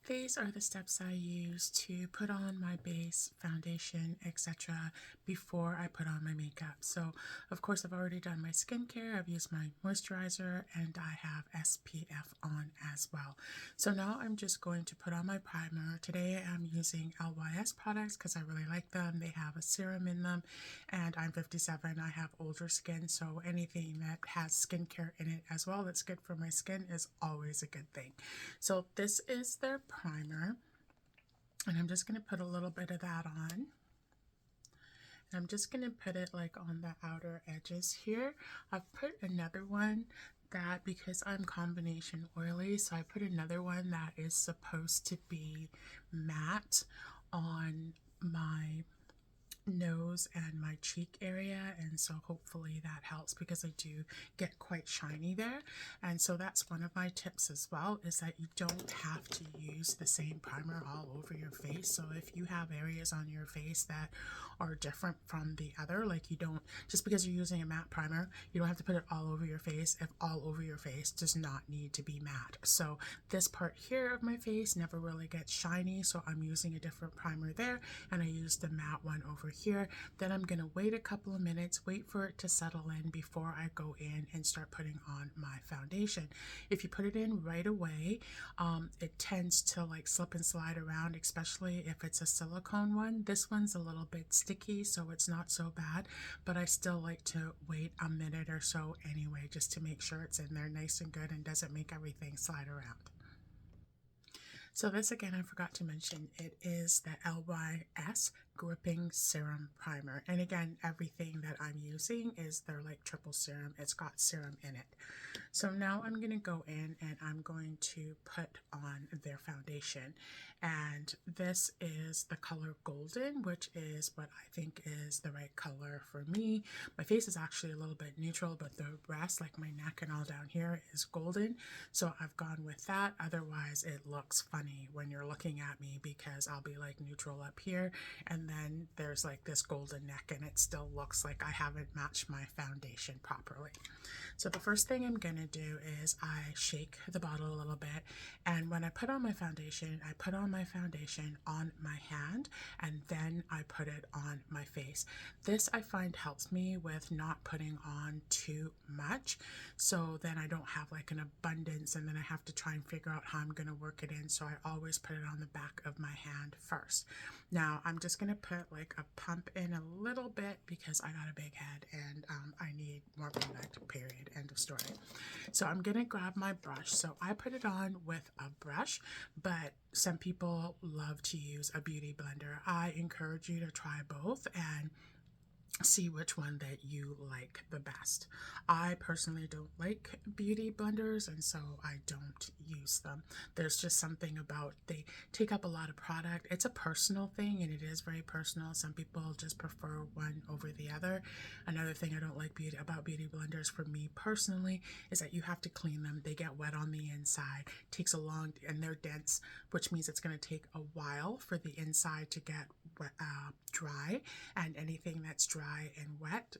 These are the steps I use to put on my base, foundation, etc. before I put on my makeup. So, of course, I've already done my skincare, I've used my moisturizer, and I have SPF on as well. So now I'm just going to put on my primer. Today I'm using LYS products because I really like them. They have a serum in them, and I'm 57. I have older skin, so anything that has skincare in it as well that's good for my skin is always a good thing. So this is their primer, and I'm just going to put a little bit of that on. And I'm just going to put it like on the outer edges here. I've put another one that, because I'm combination oily, so I put another one that is supposed to be matte on my nose and my cheek area, and so hopefully that helps because I do get quite shiny there. And so that's one of my tips as well, is that you don't have to use the same primer all over your face. So if you have areas on your face that are different from the other, like you don't, just because you're using a matte primer, you don't have to put it all over your face if all over your face does not need to be matte. So this part here of my face never really gets shiny, so I'm using a different primer there, and I used the matte one over here. Then I'm going to wait a couple of minutes, wait for it to settle in before I go in and start putting on my foundation. If you put it in right away, it tends to like slip and slide around, especially if it's a silicone one. This one's a little bit sticky, so it's not so bad, but I still like to wait a minute or so anyway, just to make sure it's in there nice and good and doesn't make everything slide around. So this, again, I forgot to mention, it is the LYS Gripping Serum Primer. And again, everything that I'm using is their like triple serum. It's got serum in it. So now I'm going to go in and I'm going to put on their foundation. And this is the color Golden, which is what I think is the right color for me. My face is actually a little bit neutral, but the rest, like my neck and all down here, is golden. So I've gone with that. Otherwise, it looks funny when you're looking at me because I'll be like neutral up here, and then there's like this golden neck, and it still looks like I haven't matched my foundation properly. So the first thing I'm gonna do is I shake the bottle a little bit, and when I put on my foundation, I put on my foundation on my hand, and then I put it on my face. This I find helps me with not putting on too much, so then I don't have like an abundance and then I have to try and figure out how I'm going to work it in. So I always put it on the back of my hand first. Now I'm just going to put like a pump in a little bit because I got a big head and I need more product, period, end of story. So I'm going to grab my brush. So I put it on with a brush, but some people love to use a beauty blender. I encourage you to try both and see which one that you like the best. I personally don't like beauty blenders, and so I don't use them. There's just something about, they take up a lot of product. It's a personal thing, and it is very personal. Some people just prefer one over the other. Another thing I don't like about beauty blenders for me personally is that you have to clean them. They get wet on the inside. It takes a long, and they're dense, which means it's going to take a while for the inside to get wet, dry, and anything that's dry and wet,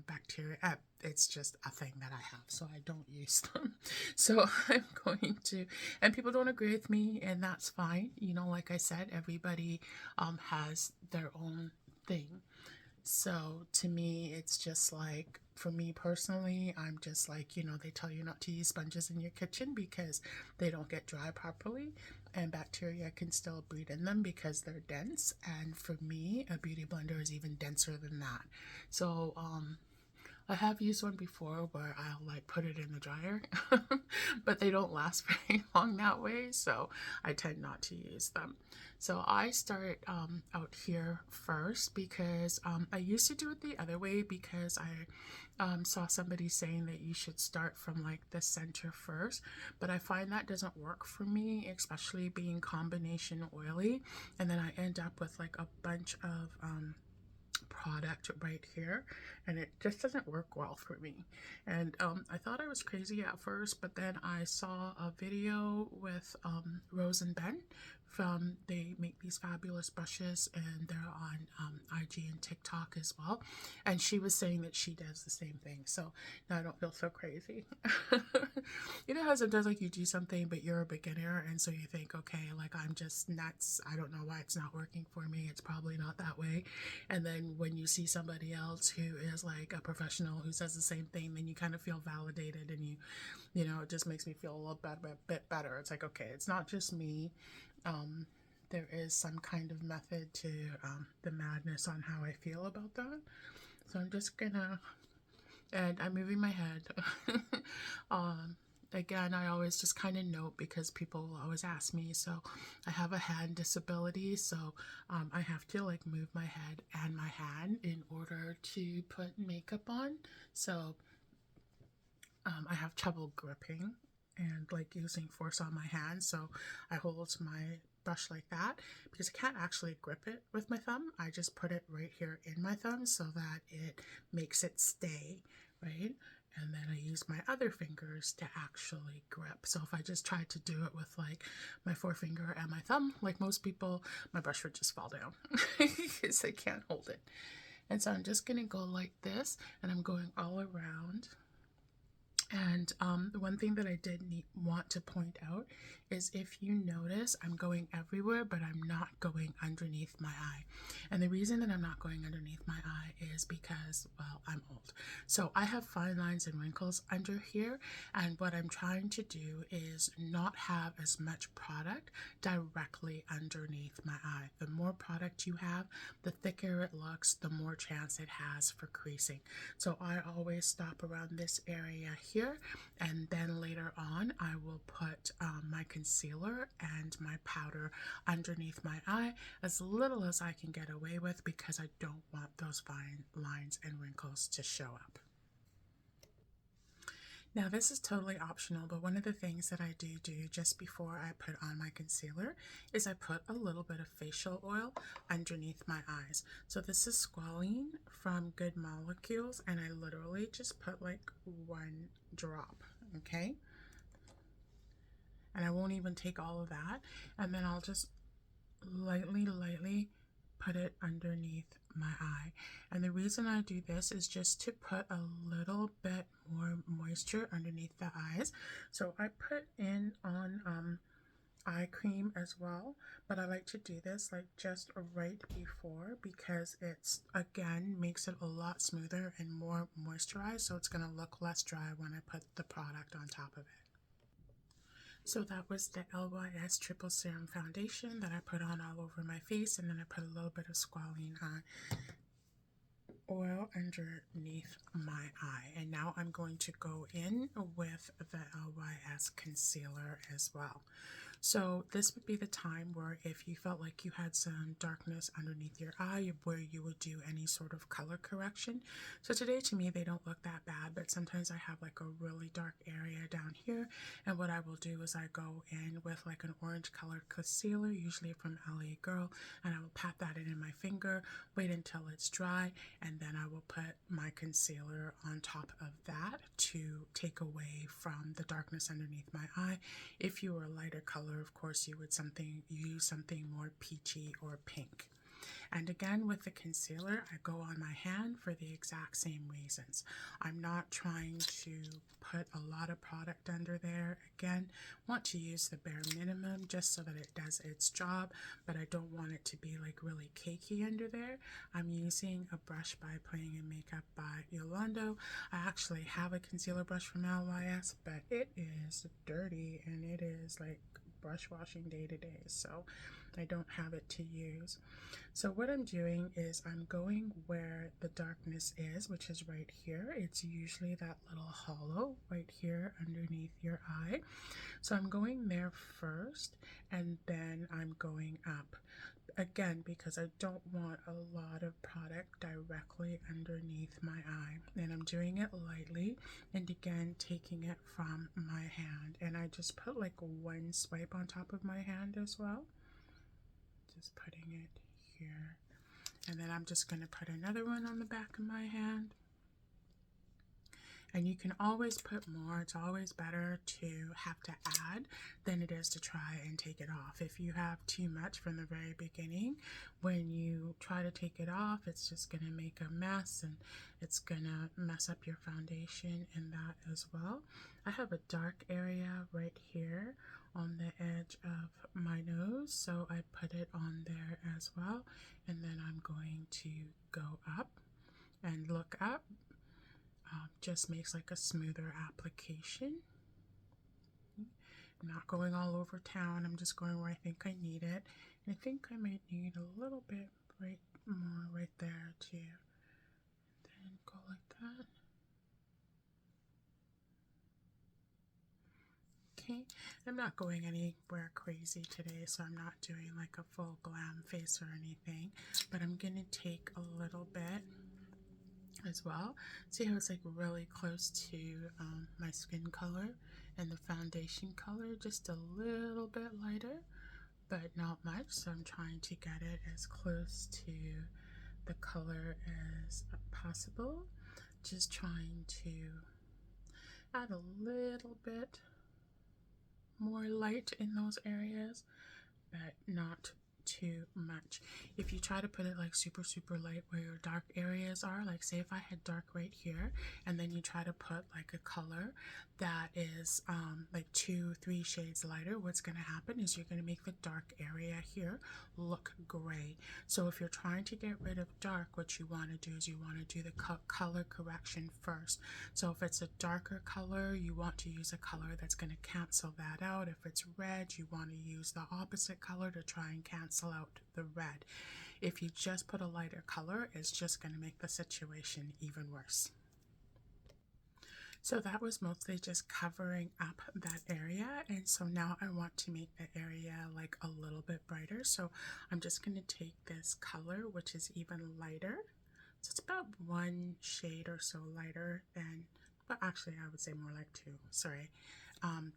bacteria, it's just a thing that I have, so I don't use them. So I'm going to, and people don't agree with me, and that's fine. You know, like I said, everybody has their own thing. So to me, it's just like, for me personally, I'm just like, you know, they tell you not to use sponges in your kitchen because they don't get dry properly and bacteria can still breed in them because they're dense. And for me, a beauty blender is even denser than that. So I have used one before where I'll like put it in the dryer, but they don't last very long that way, so I tend not to use them. So I start out here first because I used to do it the other way because I saw somebody saying that you should start from like the center first, but I find that doesn't work for me, especially being combination oily, and then I end up with like a bunch of product right here, and it just doesn't work well for me. And I thought I was crazy at first, but then I saw a video with Rose and Ben, they make these fabulous brushes, and they're on IG and TikTok as well. And she was saying that she does the same thing. So now I don't feel so crazy. You know how sometimes like you do something, but you're a beginner, and so you think, okay, like I'm just nuts. I don't know why it's not working for me. It's probably not that way. And then when you see somebody else who is like a professional who says the same thing, then you kind of feel validated, and you know, it just makes me feel a little bit better. It's like, okay, it's not just me. There is some kind of method to the madness on how I feel about that. So I'm just gonna, and I'm moving my head. um, Again, I always just kind of note because people will always ask me. So I have a hand disability, so I have to like move my head and my hand in order to put makeup on. So I have trouble gripping and like using force on my hand, so I hold my brush like that because I can't actually grip it with my thumb. I just put it right here in my thumb so that it makes it stay, right? And then I use my other fingers to actually grip. So if I just tried to do it with like my forefinger and my thumb, like most people, my brush would just fall down because I can't hold it. And so I'm just gonna go like this, and I'm going all around. And the one thing that I did want to point out is if you notice, I'm going everywhere, but I'm not going underneath my eye. And the reason that I'm not going underneath my eye is because, well, I'm old. So I have fine lines and wrinkles under here. And what I'm trying to do is not have as much product directly underneath my eye. The more product you have, the thicker it looks, the more chance it has for creasing. So I always stop around this area here, and then later on I will put my concealer and my powder underneath my eye, as little as I can get away with, because I don't want those fine lines and wrinkles to show up. Now this is totally optional, but one of the things that I do just before I put on my concealer is I put a little bit of facial oil underneath my eyes. So this is squalene from Good Molecules, and I literally just put like one drop, okay? And I won't even take all of that, and then I'll just lightly put it underneath my eye. And the reason I do this is just to put a little bit more moisture underneath the eyes. So I put in on eye cream as well, but I like to do this like just right before, because it's again makes it a lot smoother and more moisturized, so it's going to look less dry when I put the product on top of it. So that was the LYS Triple Serum Foundation that I put on all over my face, and then I put a little bit of squalene oil underneath my eye. And now I'm going to go in with the LYS concealer as well. So this would be the time where if you felt like you had some darkness underneath your eye, where you would do any sort of color correction. So today to me they don't look that bad, but sometimes I have like a really dark area down here, and what I will do is I go in with like an orange colored concealer, usually from LA Girl, and I will pat that in my finger, wait until it's dry, and then I will put my concealer on top of that to take away from the darkness underneath my eye. If you were a lighter color, of course, you would use something more peachy or pink. And again, with the concealer, I go on my hand for the exact same reasons. I'm not trying to put a lot of product under there. Again, want to use the bare minimum just so that it does its job, but I don't want it to be like really cakey under there. I'm using a brush by Playing in Makeup by Yolando. I actually have a concealer brush from LYS, but it is dirty and it is like brush washing day to day, so I don't have it to use. So what I'm doing is I'm going where the darkness is, which is right here. It's usually that little hollow right here underneath your eye. So I'm going there first, and then I'm going up. Again, because I don't want a lot of product directly underneath my eye, and I'm doing it lightly, and again taking it from my hand, and I just put like one swipe on top of my hand as well, just putting it here, and then I'm just going to put another one on the back of my hand, And you can always put more. It's always better to have to add than it is to try and take it off. If you have too much from the very beginning, when you try to take it off, it's just going to make a mess and it's going to mess up your foundation in that as well. I have a dark area right here on the edge of my nose, so I put it on there as well, and then I'm going to go up and look up. Just makes like a smoother application. I'm not going all over town, I'm just going where I think I need it, and I think I might need a little bit more right there too. Then go like that. Okay, I'm not going anywhere crazy today, so I'm not doing like a full glam face or anything, but I'm gonna take a little bit as well. See how it's like really close to my skin color and the foundation color, just a little bit lighter, but not much. So I'm trying to get it as close to the color as possible. Just trying to add a little bit more light in those areas, but not too much. If you try to put it like super light where your dark areas are, like say if I had dark right here and then you try to put like a color that is like 2-3 shades lighter, what's going to happen is you're going to make the dark area here look gray. So if you're trying to get rid of dark, what you want to do is you want to do the color correction first. So if it's a darker color, you want to use a color that's going to cancel that out. If it's red, you want to use the opposite color to try and cancel out the red. If you just put a lighter color, it's just going to make the situation even worse. So that was mostly just covering up that area, and so now I want to make the area like a little bit brighter. So I'm just going to take this color, which is even lighter. So it's about 1 shade or so lighter than, but actually I would say more like 2, sorry,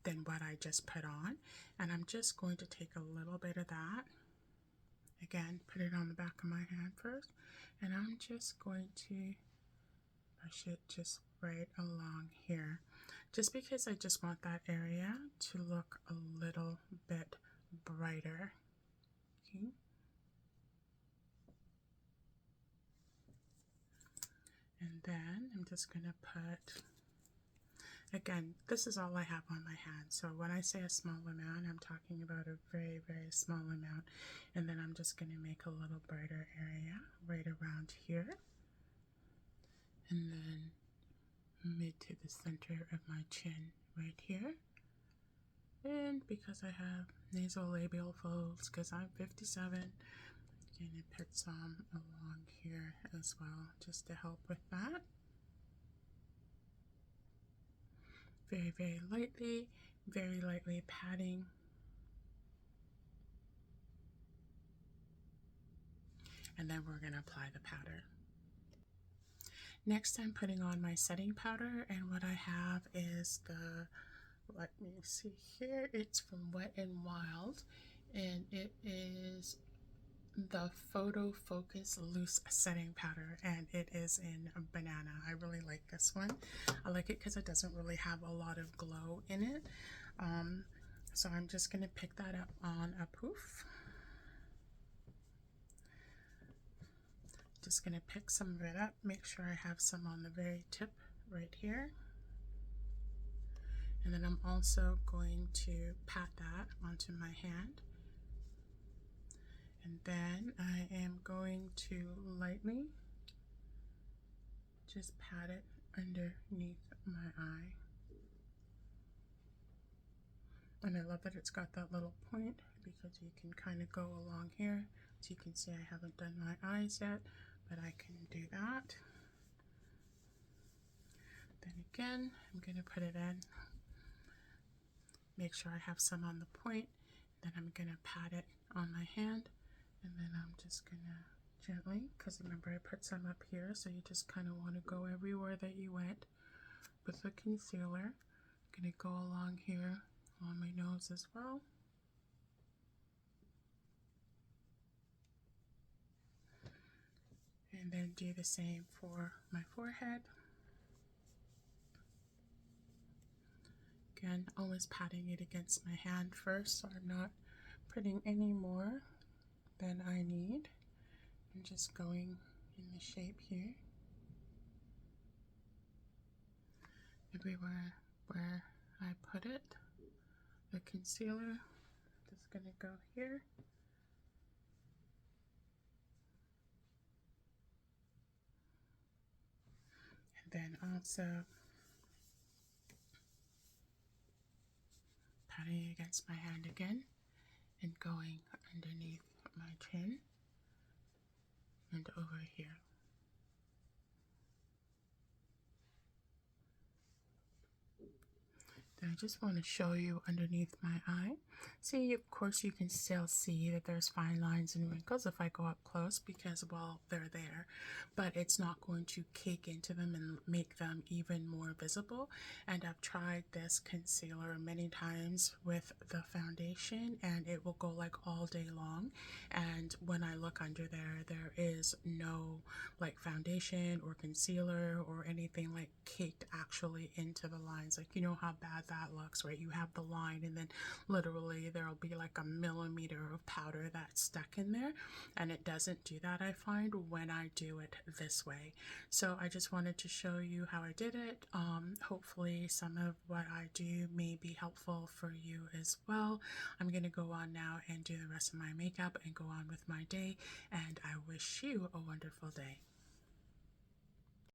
than what I just put on. And I'm just going to take a little bit of that. Again, put it on the back of my hand first, and I'm just going to brush it just right along here, just because I just want that area to look a little bit brighter. Okay. And then I'm just going to put, again, this is all I have on my hand. So when I say a small amount, I'm talking about a very small amount. And then I'm just going to make a little brighter area right around here. And then mid to the center of my chin right here. And because I have nasolabial folds, because I'm 57, I'm going to put some along here as well, just to help with that. Very lightly patting. And then we're going to apply the powder. Next, I'm putting on my setting powder, and what I have is the, let me see here, it's from Wet n Wild, and it is the Photo Focus Loose Setting Powder, and it is in banana. I really like this one. I like it because it doesn't really have a lot of glow in it. So I'm just going to pick that up on a poof. Just going to pick some of it up, make sure I have some on the very tip right here. And then I'm also going to pat that onto my hand. And then I am going to lightly just pat it underneath my eye. And I love that it's got that little point because you can kind of go along here. As you can see, I haven't done my eyes yet, but I can do that. Then again, I'm going to put it in. Make sure I have some on the point. Then I'm going to pat it on my hand. And then I'm just going to gently, because remember I put some up here, so you just kind of want to go everywhere that you went with the concealer. I'm going to go along here on my nose as well. And then do the same for my forehead. Again, always patting it against my hand first so I'm not putting any more than I need. I'm just going in the shape here. Everywhere where I put it, the concealer, just gonna go here. And then also patting against my hand again and going underneath my chin and over here. Then I just want to show you underneath my eye. See, of course you can still see that there's fine lines and wrinkles if I go up close because, well, they're there, but it's not going to cake into them and make them even more visible. And I've tried this concealer many times with the foundation and it will go like all day long. And when I look under there, there is no like foundation or concealer or anything like caked actually into the lines. Like, you know how bad that looks, right? You have the line and then literally there'll be like a millimeter of powder that's stuck in there, and it doesn't do that, I find, when I do it this way. So I just wanted to show you how I did it. Hopefully some of what I do may be helpful for you as well. I'm gonna go on now and do the rest of my makeup and go on with my day, and I wish you a wonderful day.